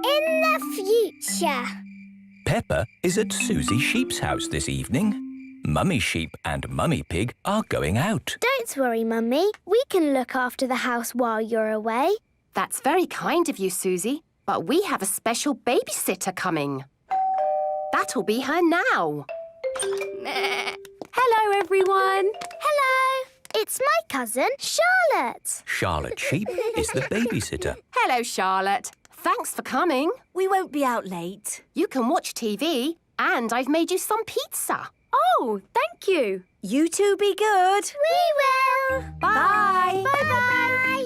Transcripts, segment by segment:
In the future. Peppa is at Susie Sheep's house this evening. Mummy Sheep and Mummy Pig are going out. Don't worry, Mummy. We can look after the house while you're away. That's very kind of you, Susie, but we have a special babysitter coming. That'll be her now. Hello, everyone. Hello. It's my cousin, Charlotte. Charlotte Sheep is the babysitter. Hello, Charlotte. Thanks for coming. We won't be out late. You can watch TV, and I've made you some pizza. Oh, thank you. You two be good. We will. Bye. Bye-bye.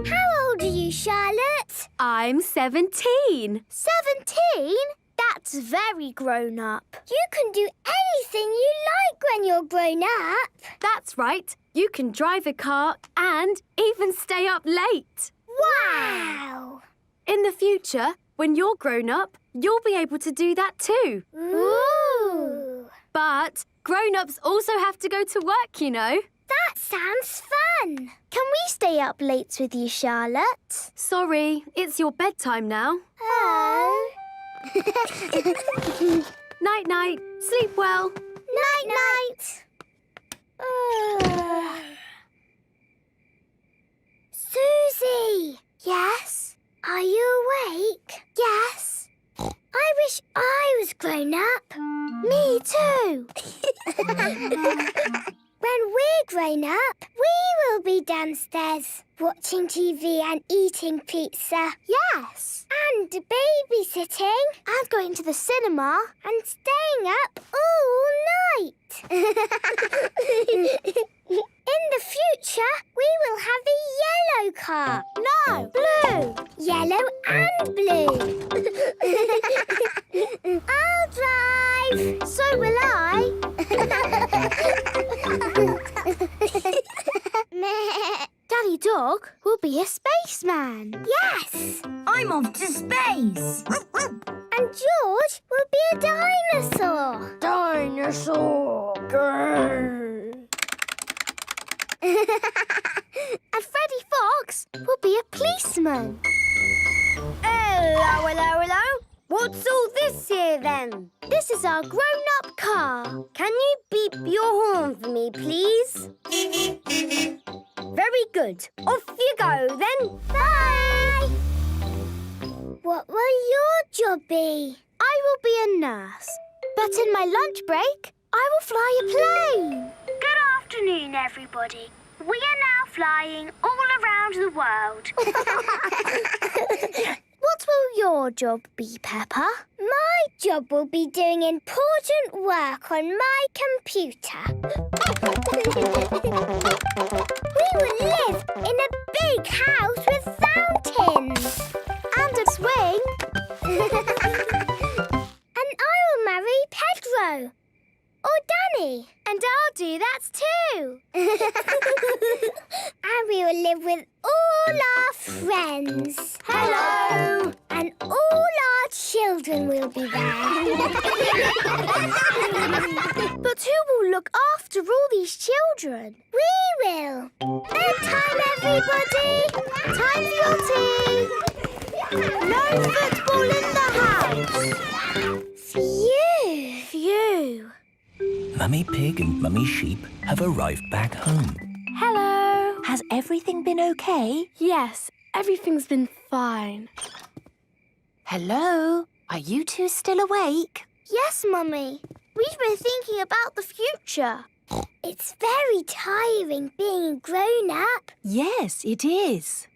How old are you, Charlotte? I'm 17. 17? That's very grown up. You can do anything you like when you're grown up. That's right. You can drive a car and even stay up late. Wow! In the future, when you're grown up, you'll be able to do that too. Ooh! But grown-ups also have to go to work, you know. That sounds fun. Can we stay up late with you, Charlotte? Sorry, it's your bedtime now. Oh. Night-night. Sleep well. Night-night. Susie! Yes? Are you awake? Yes. I wish I was grown up. Me too. When we're grown up, we will be downstairs watching TV and eating pizza. Yes. And babysitting. And going to the cinema. And staying up all night. In the future, we will have a yellow car. No, blue. Yellow and blue. I'll drive. So will I. Daddy Dog will be a spaceman. Yes. I'm off to space. And George will be a dinosaur. Dinosaur. Grrr. And Freddy Fox will be a policeman. Hello, hello, hello. What's all this here then? This is our grown-up car. Can you beep your horn for me, please? Very good. Off you go then. Bye! What will your job be? I will be a nurse. But in my lunch break, I will fly a plane. Good afternoon, everybody. We are now flying all around the world. What will your job be, Peppa? My job will be doing important work on my computer. We will live in a big house with fountains. And a swing. And I will marry Pedro. Or Danny. And I'll do that too. And we will live with all our friends. Hello. And all our children will be there. But who will look after all these children? We will. Bedtime, everybody. Time for your tea. No football in the house. Phew. Phew. Mummy Pig and Mummy Sheep have arrived back home. Hello. Has everything been okay? Yes, everything's been fine. Hello? Are you two still awake? Yes, Mummy. We've been thinking about the future. It's very tiring being grown up. Yes, it is.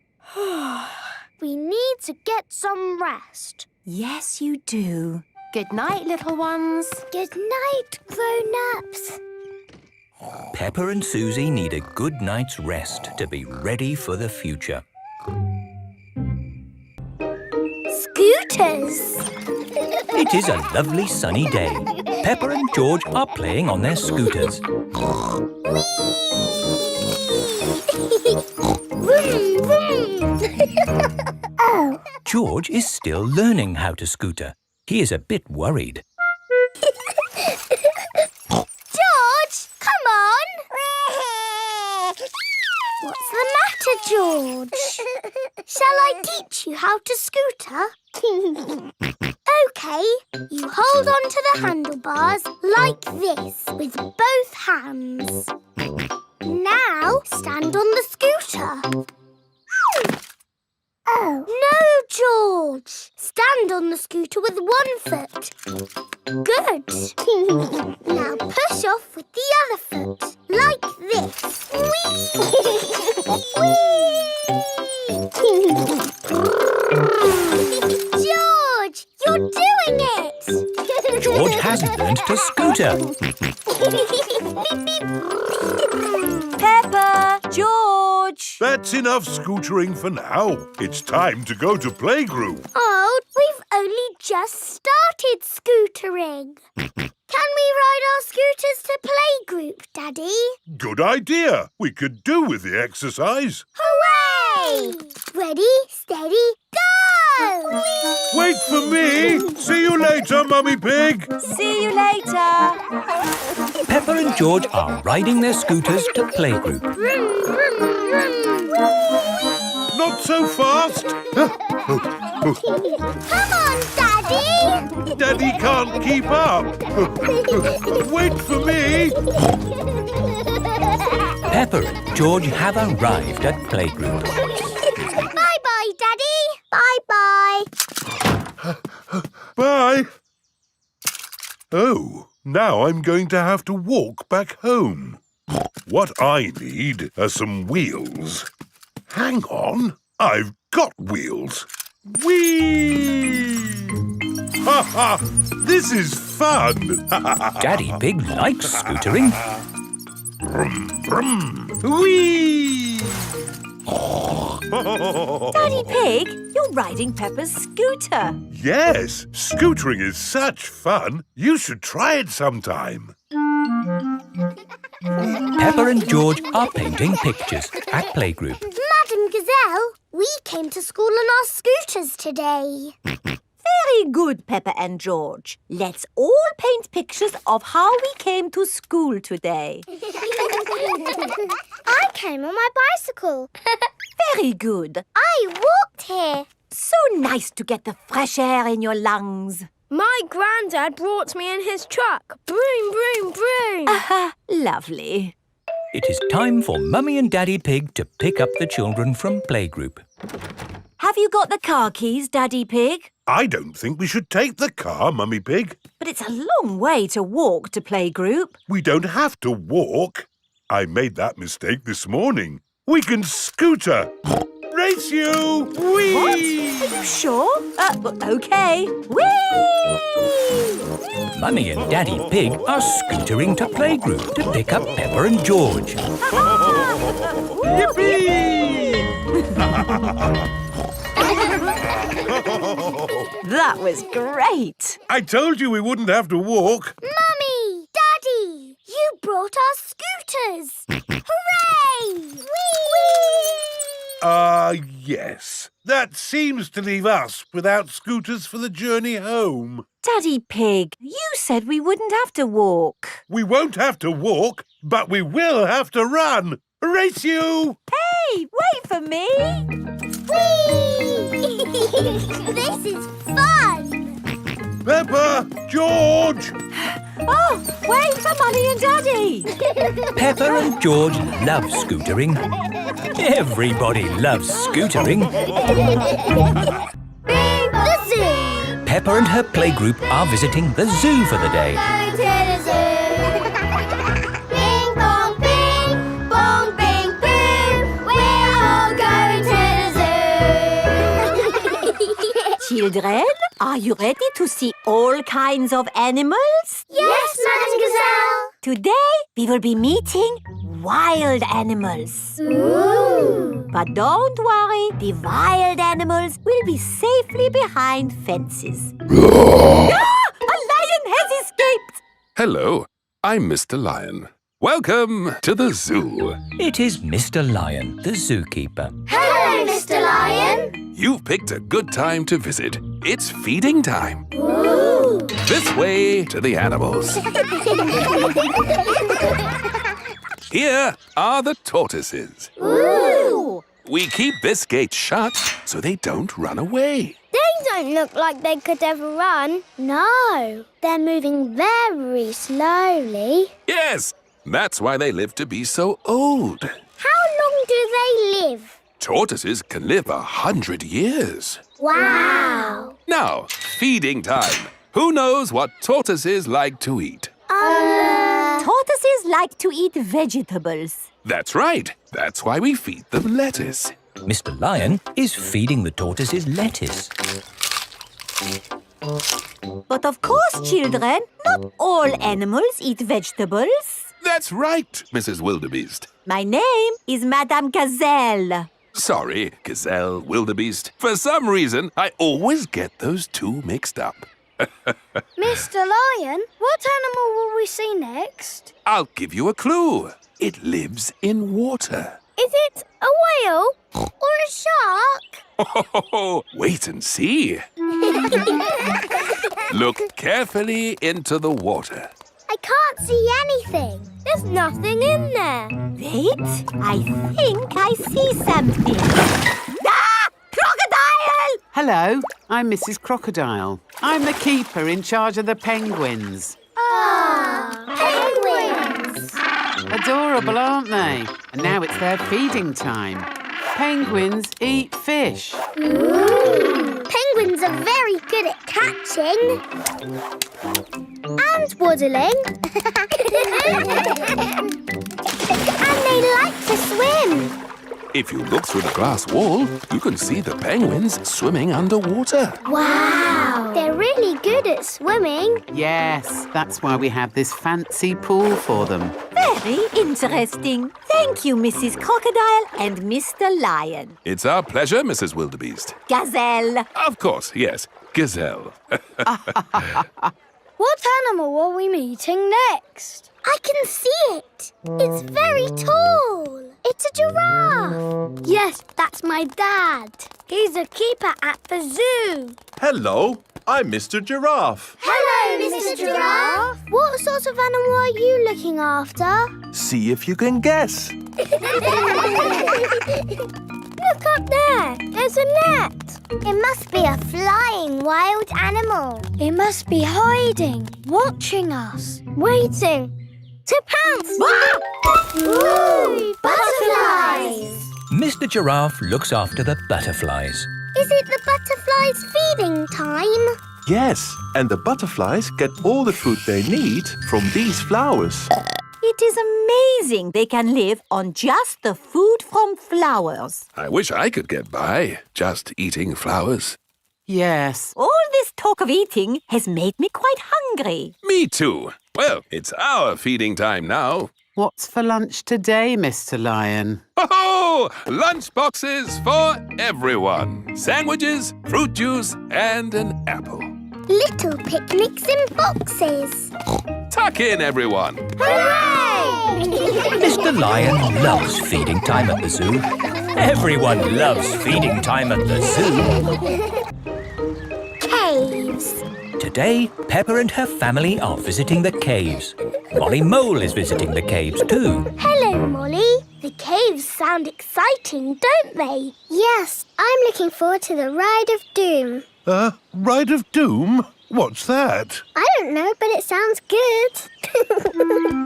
We need to get some rest. Yes, you do. Good night, little ones. Good night, grown-ups. Peppa and Susie need a good night's rest to be ready for the future. Scooters. It is a lovely sunny day. Peppa and George are playing on their scooters. Vroom, vroom. Oh. George is still learning how to scooter. He is a bit worried. George, come on. What's the matter, George? Shall I teach you how to scooter? OK, you hold on to the handlebars like this with both hands. Now stand on the scooter. Oh. No, George. Stand on the scooter with one foot. Good. Now push off with the other foot, like this. Whee! George, you're doing it! George has learned to scooter. Peppa! George! That's enough scootering for now. It's time to go to playgroup. Oh, we've only just started scootering. Can we ride our scooters to playgroup, Daddy? Good idea. We could do with the exercise. Hooray! Ready, steady, go! Wait for me. See you later, Mummy Pig. See you later! Peppa and George are riding their scooters to playgroup. Vroom, vroom, vroom. Not so fast. Come on, Daddy! Daddy can't keep up. Wait for me. Peppa and George have arrived at playgroup. Bye-bye, Daddy. Bye-bye. Bye. Oh, now I'm going to have to walk back home. What I need are some wheels. Hang on, I've got wheels. Whee! Ha ha! This is fun! Daddy Pig likes scootering. Brum, brum. Whee! Daddy Pig, you're riding Peppa's scooter. Yes, scootering is such fun. You should try it sometime. Peppa and George are painting pictures at playgroup. Madam Gazelle, we came to school on our scooters today. Very good, Peppa and George. Let's all paint pictures of how we came to school today. I came on my bicycle. Very good. I walked here. So nice to get the fresh air in your lungs. My granddad brought me in his truck. Broom, broom, broom. Lovely. It is time for Mummy and Daddy Pig to pick up the children from playgroup. Have you got the car keys, Daddy Pig? I don't think we should take the car, Mummy Pig. But it's a long way to walk to playgroup. We don't have to walk. I made that mistake this morning. We can scooter. Race you! Whee! What? Are you sure? OK. Whee! Mummy and Daddy Pig are scootering to playgroup to pick up Peppa and George. Yippee! That was great. I told you we wouldn't have to walk. Mummy! Daddy! You brought our scooters! Hooray! Whee! Yes. That seems to leave us without scooters for the journey home. Daddy Pig, you said we wouldn't have to walk. We won't have to walk, but we will have to run. Race you! Hey, wait for me. Whee! This is fun! Peppa! George! Oh, wait for Mummy and Daddy. Peppa and George love scootering. Everybody loves scootering. The zoo! Peppa and her playgroup are visiting the zoo for the day. Going to the zoo! Bing bong bing, bong bing boom! We're all going to the zoo! Children, are you ready to see all kinds of animals? Yes, Madam Gazelle! Today, we will be meeting wild animals. Ooh! But don't worry, the wild animals will be safely behind fences. A lion has escaped! Hello, I'm Mr. Lion. Welcome to the zoo. It is Mr. Lion, the zookeeper. Hello, Mr. Lion! You've picked a good time to visit. It's feeding time. Ooh! This way to the animals. Here are the tortoises. Ooh! We keep this gate shut so they don't run away. They don't look like they could ever run. No, they're moving very slowly. Yes, that's why they live to be so old. How long do they live? Tortoises can live 100 years. Wow! Now, feeding time. Who knows what tortoises like to eat? Tortoises like to eat vegetables. That's right. That's why we feed them lettuce. Mr. Lion is feeding the tortoises lettuce. But of course, children, not all animals eat vegetables. That's right, Mrs. Wildebeest. My name is Madame Gazelle. Sorry, gazelle, wildebeest. For some reason, I always get those two mixed up. Mr. Lion, what animal will we see next? I'll give you a clue. It lives in water. Is it a whale or a shark? Oh, wait and see. Look carefully into the water. I can't see anything. There's nothing in there. Wait, I think I see something. Ah! Crocodile! Hello, I'm Mrs. Crocodile. I'm the keeper in charge of the penguins. Penguins! Adorable, aren't they? And now it's their feeding time. Penguins eat fish. Penguins are very good at catching. And waddling. And they like to swim. If you look through the glass wall, you can see the penguins swimming underwater. Wow! They're really good at swimming. Yes, that's why we have this fancy pool for them. Very interesting. Thank you, Mrs. Crocodile and Mr. Lion. It's our pleasure, Mrs. Wildebeest. Gazelle. Of course, yes. Gazelle. What animal are we meeting next? I can see it. It's very tall. It's a giraffe. Yes, that's my dad. He's a keeper at the zoo. Hello, I'm Mr. Giraffe. Hello, Mr. Giraffe. What sort of animal are you looking after? See if you can guess. Look up there. There's a net. It must be a flying wild animal. It must be hiding, watching us, waiting to pounce. Ooh, butterflies! Mr. Giraffe looks after the butterflies. Is it the butterflies' feeding time? Yes, and the butterflies get all the food they need from these flowers. It is amazing they can live on just the food from flowers. I wish I could get by just eating flowers. Yes. All this talk of eating has made me quite hungry. Me too. Well, it's our feeding time now. What's for lunch today, Mr. Lion? Ho-ho! Lunch boxes for everyone. Sandwiches, fruit juice, and an apple. Little picnics in boxes. Tuck in, everyone. Hooray! Mr. Lion loves feeding time at the zoo. Everyone loves feeding time at the zoo. Caves. Today, Peppa and her family are visiting the caves. Molly Mole is visiting the caves too. Hello, Molly. The caves sound exciting, don't they? Yes, I'm looking forward to the Ride of Doom. Ride of Doom? What's that? I don't know, but it sounds good.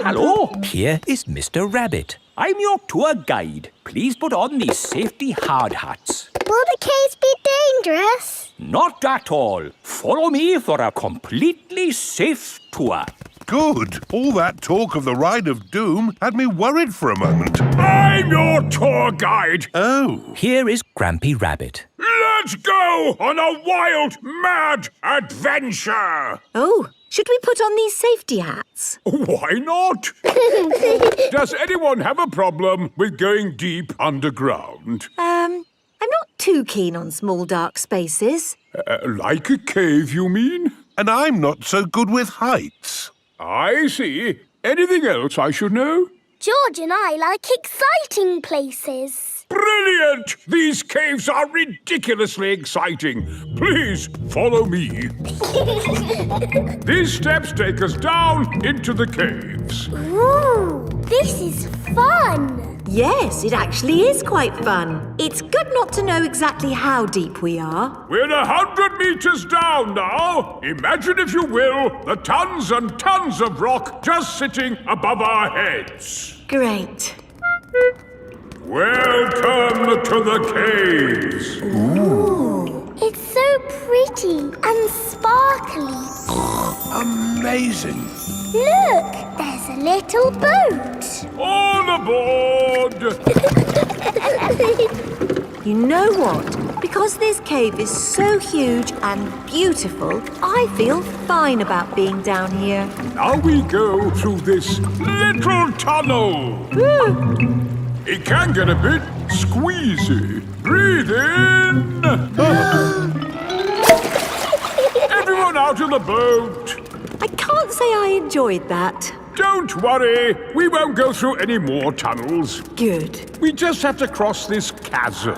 Hello, here is Mr. Rabbit. I'm your tour guide. Please put on these safety hard hats. Will the caves be dangerous? Not at all. Follow me for a completely safe tour. Good. All that talk of the Ride of Doom had me worried for a moment. I'm your tour guide. Oh. Here is Grampy Rabbit. Let's go on a wild, mad adventure. Oh, should we put on these safety hats? Why not? Does anyone have a problem with going deep underground? I'm not too keen on small dark spaces. Like a cave, you mean? And I'm not so good with heights. I see. Anything else I should know? George and I like exciting places. Brilliant! These caves are ridiculously exciting. Please follow me. These steps take us down into the caves. Ooh, this is fun. Yes, it actually is quite fun. It's good not to know exactly how deep we are. We're 100 meters down now. Imagine, if you will, the tons and tons of rock just sitting above our heads. Great. Welcome to the caves. Ooh. It's so pretty and sparkly. Amazing. Look, there's a little boat. All aboard! You know what? Because this cave is so huge and beautiful, I feel fine about being down here. Now we go through this little tunnel. It can get a bit squeezy. Breathe in. Everyone out of the boat. I can't say I enjoyed that. Don't worry. We won't go through any more tunnels. Good. We just have to cross this chasm.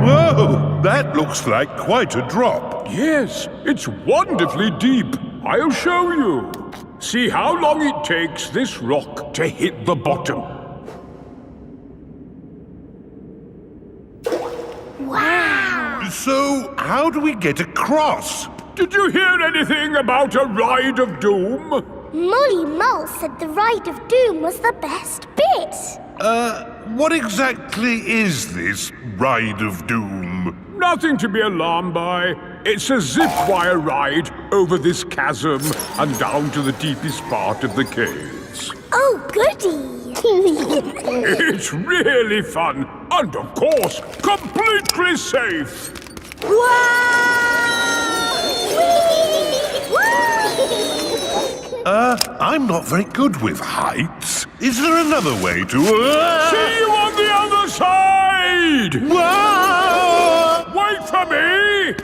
Whoa, that looks like quite a drop. Yes, it's wonderfully deep. I'll show you. See how long it takes this rock to hit the bottom. Wow. So, how do we get across? Did you hear anything about a ride of doom? Molly Mole said the ride of doom was the best bit. What exactly is this ride of doom? Nothing to be alarmed by. It's a zip wire ride over this chasm and down to the deepest part of the caves. Oh, goody. It's really fun and, of course, completely safe. I'm not very good with heights. Is there another way to... See you on the other side! Whoa! Wait for me!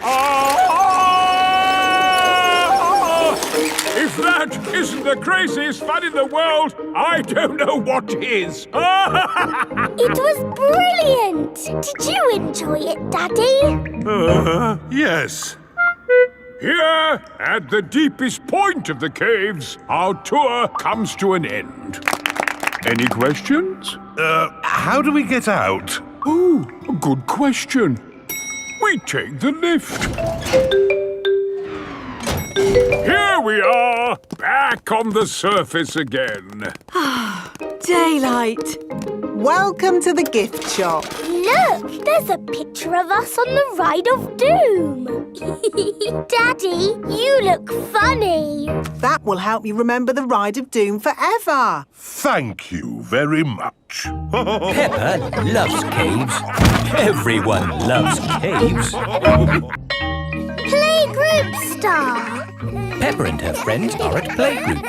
If that isn't the craziest fun in the world, I don't know what is. It was brilliant. Did you enjoy it, Daddy? Yes. Here, at the deepest point of the caves, our tour comes to an end. Any questions? How do we get out? Oh, a good question. We take the lift. Here we are, back on the surface again. Daylight. Welcome to the gift shop. Look, there's a picture of us on the ride of doom. Daddy, you look funny. That will help you remember the ride of doom forever. Thank you very much. Peppa loves caves. Everyone loves caves. Playgroup star. Peppa and her friends are at playgroup.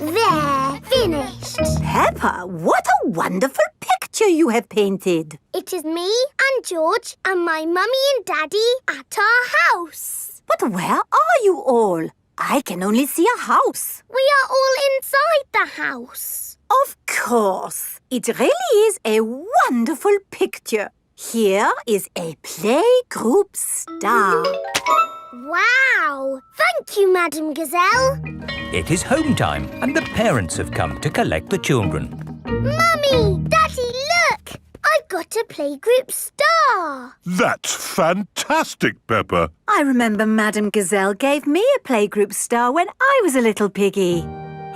There, finished. Peppa, what a wonderful picture you have painted. It is me and George and my mummy and daddy at our house. But where are you all? I can only see a house. We are all inside the house. Of course. It really is a wonderful picture. Here is a playgroup star. Wow! Thank you, Madam Gazelle. It is home time and the parents have come to collect the children. Mummy! Daddy, look! I've got a playgroup star. That's fantastic, Peppa. I remember Madam Gazelle gave me a playgroup star when I was a little piggy.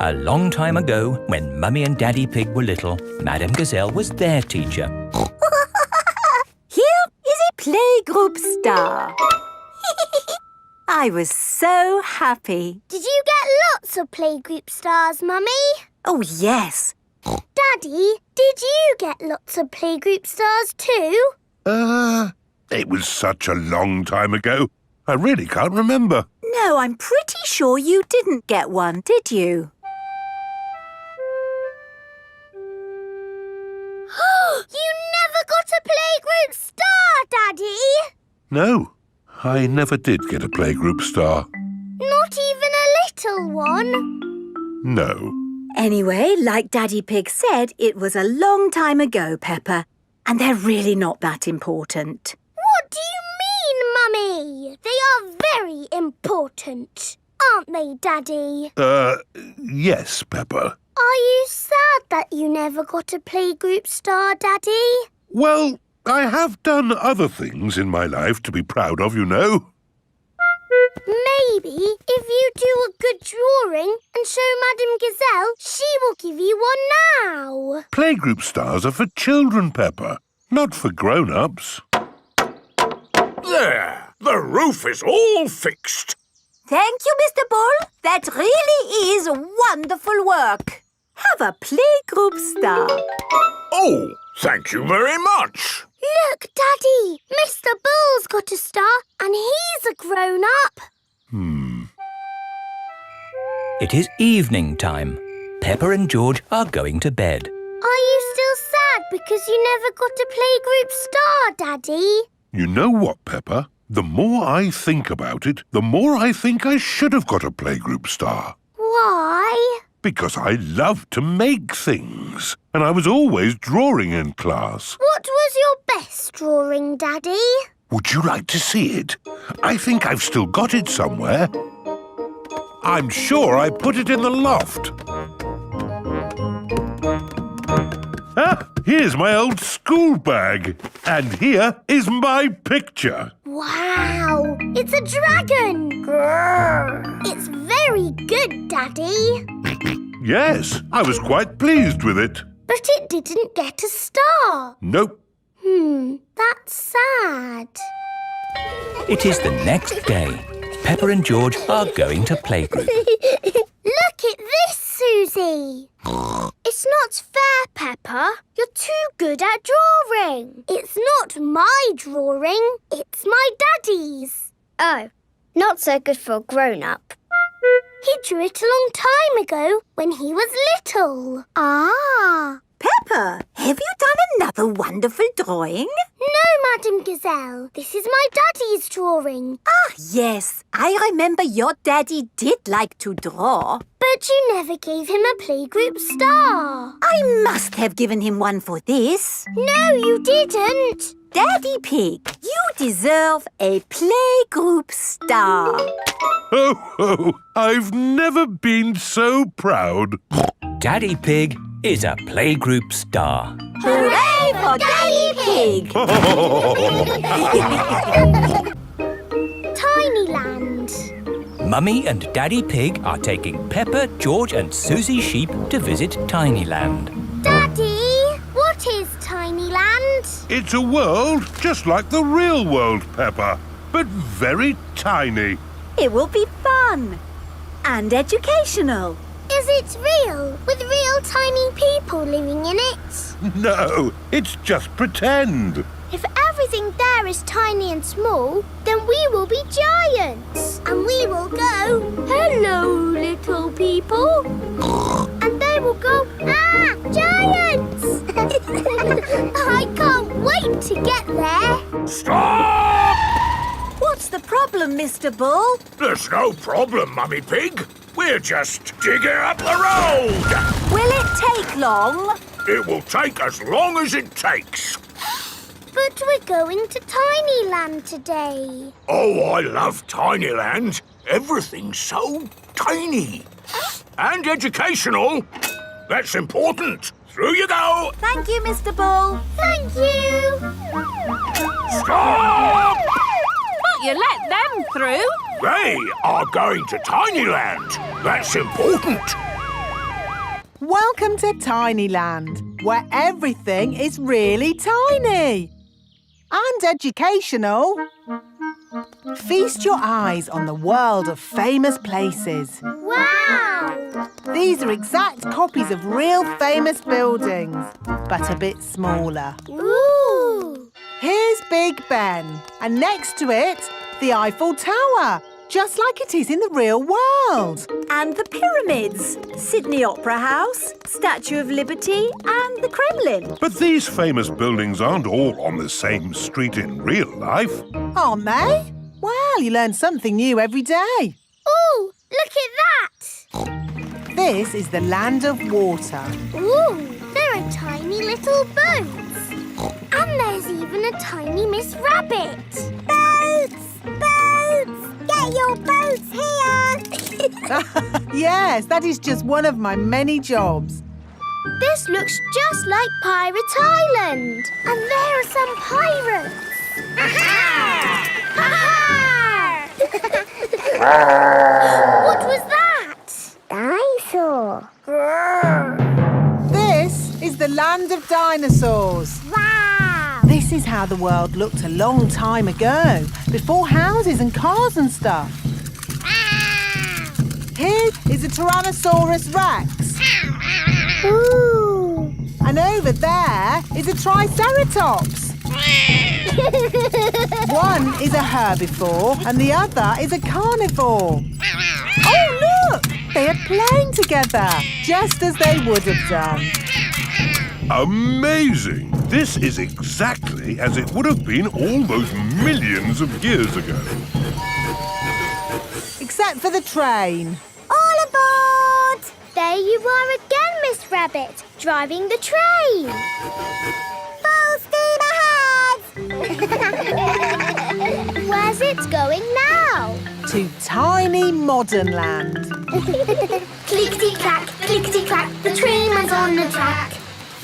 A long time ago, when Mummy and Daddy Pig were little, Madame Gazelle was their teacher. Here is a playgroup star. I was so happy. Did you get lots of playgroup stars, Mummy? Oh, yes. Daddy, did you get lots of playgroup stars too? It was such a long time ago. I really can't remember. No, I'm pretty sure you didn't get one, did you? You never got a playgroup star, Daddy! No, I never did get a playgroup star. Not even a little one? No. Anyway, like Daddy Pig said, it was a long time ago, Peppa, and they're really not that important. What do you mean, Mummy? They are very important, aren't they, Daddy? Yes, Peppa. Are you sad that you never got a playgroup star, Daddy? Well, I have done other things in my life to be proud of, you know. Maybe if you do a good drawing and show Madame Gazelle, she will give you one now. Playgroup stars are for children, Peppa, not for grown-ups. There! The roof is all fixed. Thank you, Mr. Bull. That really is wonderful work. Have a playgroup star. Oh, thank you very much. Look, Daddy, Mr. Bull's got a star and he's a grown-up. It is evening time. Peppa and George are going to bed. Are you still sad because you never got a playgroup star, Daddy? You know what, Peppa? The more I think about it, the more I think I should have got a playgroup star. Why? Because I love to make things. And I was always drawing in class. What was your best drawing, Daddy? Would you like to see it? I think I've still got it somewhere. I'm sure I put it in the loft. Ah, here's my old school bag. And here is my picture. Wow, it's a dragon. Grrr. It's very good, Daddy. Yes, I was quite pleased with it. But it didn't get a star. Nope. That's sad. It is the next day. Peppa and George are going to playgroup. Look at this, Susie. It's not fair, Peppa. You're too good at drawing. It's not my drawing. It's my Daddy's. Oh, not so good for a grown-up. He drew it a long time ago when he was little. Ah. Peppa, have you done another wonderful drawing? No, Madame Gazelle. This is my Daddy's drawing. Ah, yes. I remember your daddy did like to draw. But you never gave him a playgroup star. I must have given him one for this. No, you didn't. Daddy Pig, you deserve a playgroup star. Ho, ho! I've never been so proud. Daddy Pig is a playgroup star. Hooray for Daddy Pig! Tinyland. Mummy and Daddy Pig are taking Peppa, George and Susie Sheep to visit Tinyland. Daddy, what is Tinyland? It's a world just like the real world, Peppa, but very tiny. It will be fun and educational. Is it real, with real tiny people living in it? No, it's just pretend. If everything there is tiny and small, then we will be giants. And we will go, hello, little people. And they will go, ah, giants! I can't wait to get there. Stop! What's the problem, Mr. Bull? There's no problem, Mummy Pig. We're just digging up the road. Will it take long? It will take as long as it takes. But we're going to Tinyland today. Oh, I love Tinyland. Everything's so tiny. And educational. That's important. Through you go. Thank you, Mr. Bull. Thank you. Stop! But you let them through. They are going to Tinyland. That's important. Welcome to Tinyland, where everything is really tiny. And educational. Feast your eyes on the world of famous places. Wow! These are exact copies of real famous buildings, but a bit smaller. Ooh! Here's Big Ben, and next to it, the Eiffel Tower, just like it is in the real world. And the pyramids, Sydney Opera House, Statue of Liberty and the Kremlin. But these famous buildings aren't all on the same street in real life. Aren't they? Well, you learn something new every day. Ooh, look at that! This is the land of water. Ooh, there are tiny little boats. And there's even a tiny Miss Rabbit. Boats! Boats! Get your boats here! Yes, that is just one of my many jobs. This looks just like Pirate Island. And there are some pirates. What was that? Dinosaur. This is the land of dinosaurs. Wow! This is how the world looked a long time ago, before houses and cars and stuff. Here is a Tyrannosaurus Rex. Ooh! And over there is a Triceratops. One is a herbivore and the other is a carnivore. Oh, look! They are playing together, just as they would have done. Amazing! This is exactly as it would have been all those millions of years ago. Except for the train. All aboard! There you are again, Miss Rabbit, driving the train. Full steam ahead! Where's it going now? To tiny modern land. Clickety-clack, clickety-clack, the train was on the track.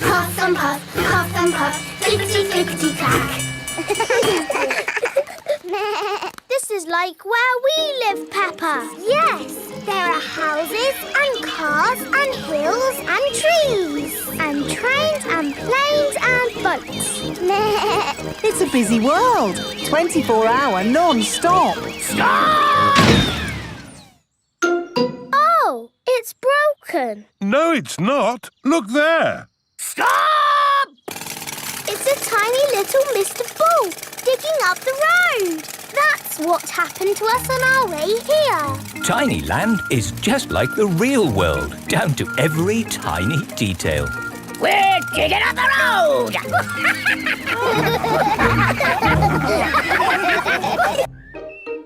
Puff and puff, clickety-clickety-clack. This is like where we live, Peppa. Yes, there are houses and cars and hills and trees and trains and planes and boats. It's a busy world. 24-hour non-stop. Stop! Oh, it's broken. No, it's not. Look there. Stop! It's a tiny little Mr. Ball digging up the road. That's what happened to us on our way here. Tiny Land is just like the real world, down to every tiny detail. We're digging up the road!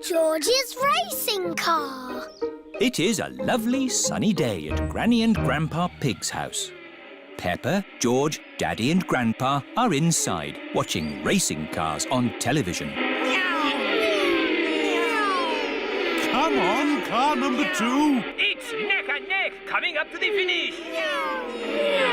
George's racing car. It is a lovely sunny day at Granny and Grandpa Pig's house. Peppa, George, Daddy and Grandpa are inside, watching racing cars on television. Come on, car number 2. It's neck and neck, coming up to the finish.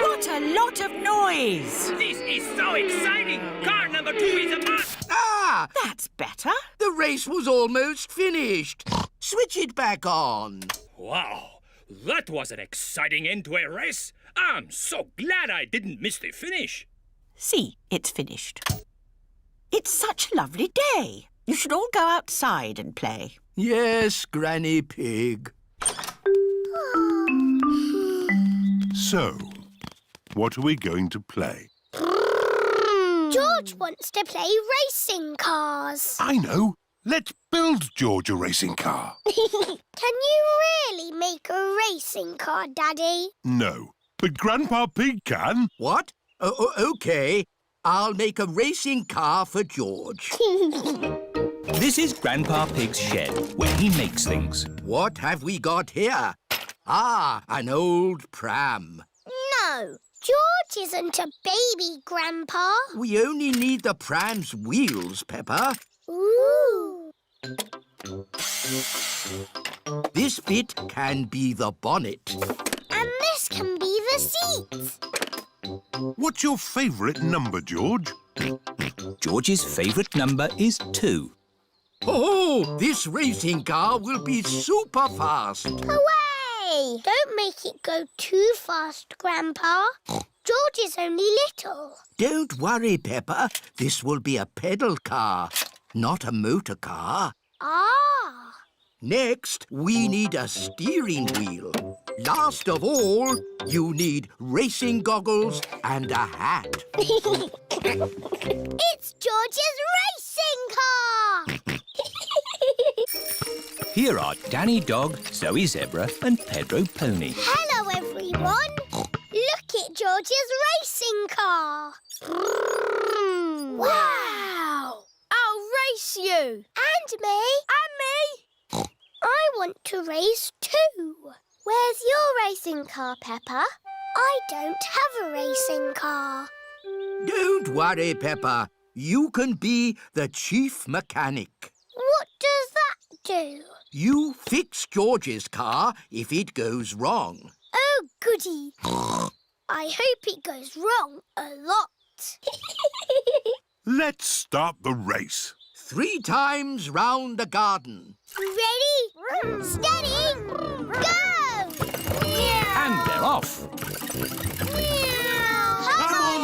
What a lot of noise! This is so exciting. Car number 2 is a must. Ah, that's better. The race was almost finished. Switch it back on. Wow, that was an exciting end to a race. I'm so glad I didn't miss the finish. See, it's finished. It's such a lovely day. You should all go outside and play. Yes, Granny Pig. So, what are we going to play? George wants to play racing cars. I know. Let's build George a racing car. Can you really make a racing car, Daddy? No, but Grandpa Pig can. What? OK. I'll make a racing car for George. This is Grandpa Pig's shed, where he makes things. What have we got here? Ah, an old pram. No, George isn't a baby, Grandpa. We only need the pram's wheels, Peppa. Ooh. This bit can be the bonnet. And this can be the seats. What's your favourite number, George? George's favourite number is 2. Oh, this racing car will be super fast. Hooray! Don't make it go too fast, Grandpa. George is only little. Don't worry, Peppa. This will be a pedal car, not a motor car. Ah! Next, we need a steering wheel. Last of all, you need racing goggles and a hat. It's George's racing car! Here are Danny Dog, Zoe Zebra and Pedro Pony. Hello, everyone. Look at George's racing car. Wow! I'll race you. And me. And me. I want to race too. Where's your racing car, Peppa? I don't have a racing car. Don't worry, Peppa. You can be the chief mechanic. What does that do? You fix George's car if it goes wrong. Oh, goody. I hope it goes wrong a lot. Let's start the race. 3 times round the garden. Ready, steady, go! And they're off. Come on,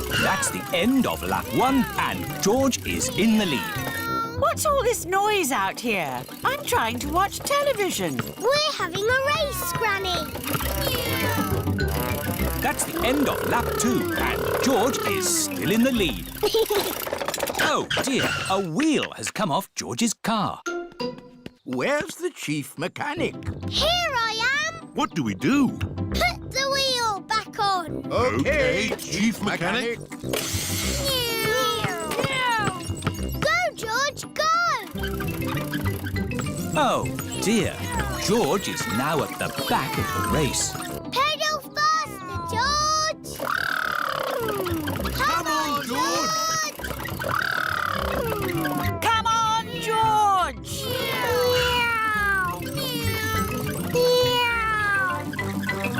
George! That's the end of lap 1 and George is in the lead. What's all this noise out here? I'm trying to watch television. We're having a race, Granny. That's the end of lap 2 and George is still in the lead. Oh dear, a wheel has come off George's car. Where's the chief mechanic? Here I am. What do we do? Put the wheel back on. OK, Chief Mechanic. Go, George, go! Oh dear, George is now at the back of the race. Pedal faster, George! Come on, George! Come on, George!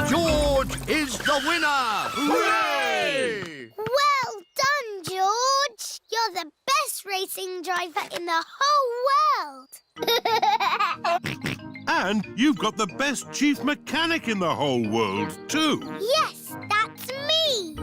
George is the winner! Hooray! Well done, George! You're the best racing driver in the whole world! And you've got the best Chief Mechanic in the whole world, too. Yes, that's me!